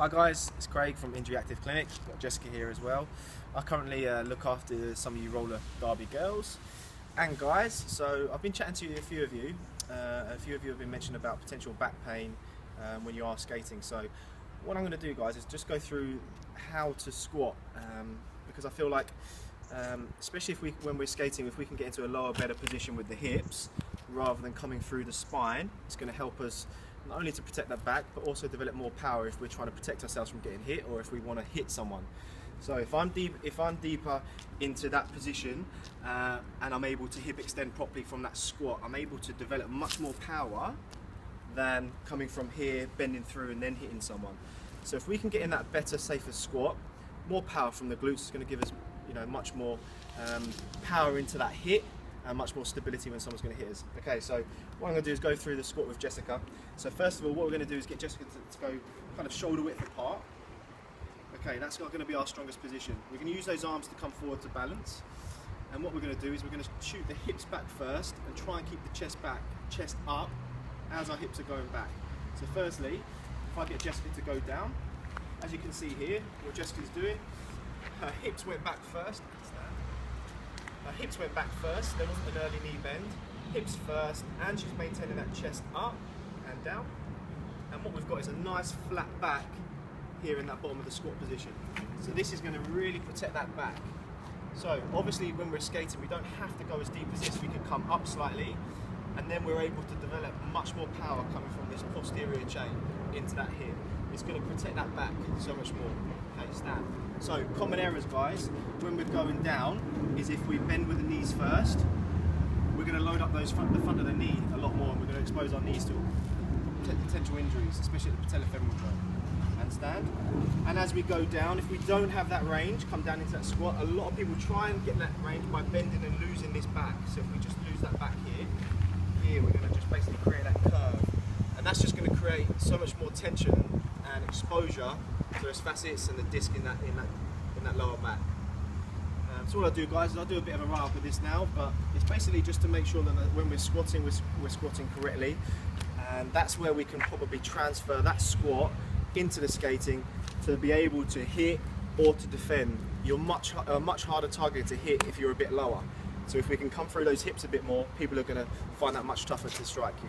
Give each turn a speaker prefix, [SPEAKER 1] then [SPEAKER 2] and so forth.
[SPEAKER 1] Hi guys, it's Craig from Injury Active Clinic. Got Jessica here as well. I currently look after some of you roller derby girls and guys. So I've been chatting to a few of you. A few of you have been mentioning about potential back pain when you are skating. So what I'm going to do, guys, is just go through how to squat because I feel like, especially when we're skating, if we can get into a lower, better position with the hips rather than coming through the spine, it's going to help us not only to protect that back, but also develop more power if we're trying to protect ourselves from getting hit, or if we want to hit someone. So if I'm deeper into that position and I'm able to hip extend properly from that squat, I'm able to develop much more power than coming from here, bending through and then hitting someone. So if we can get in that better, safer squat, more power from the glutes is going to give us, much more power into that hit and much more stability when someone's going to hit us. Okay, so what I'm going to do is go through the squat with Jessica. So first of all, what we're going to do is get Jessica to go kind of shoulder width apart. Okay, that's not going to be our strongest position. We're going to use those arms to come forward to balance. And what we're going to do is we're going to shoot the hips back first and try and keep the chest up as our hips are going back. So firstly, if I get Jessica to go down, as you can see here, what Jessica's doing, her hips went back first. Her hips went back first, there wasn't an early knee bend. Hips first, and she's maintaining that chest up and down. And what we've got is a nice flat back here in that bottom of the squat position. So this is going to really protect that back. So obviously when we're skating, we don't have to go as deep as this. We can come up slightly, and then we're able to develop much more power coming from this posterior chain into that hip. It's going to protect that back so much more. Okay, stand. So common errors, guys, when we're going down is if we bend with the knees first, we're going to load up the front of the knee a lot more, and we're going to expose our knees to potential injuries, especially at the patellofemoral joint. And stand. And as we go down, if we don't have that range, come down into that squat. A lot of people try and get that range by bending and losing this back. So if we just lose that back here we're going to just basically create that curve. And that's just going to create so much more tension and exposure to those facets and the disc in that lower back. So what I do, guys, is I do a bit of a write-up with this now, but it's basically just to make sure that when we're squatting correctly, and that's where we can probably transfer that squat into the skating to be able to hit or to defend. You're a much harder target to hit if you're a bit lower. So if we can come through those hips a bit more, people are going to find that much tougher to strike you.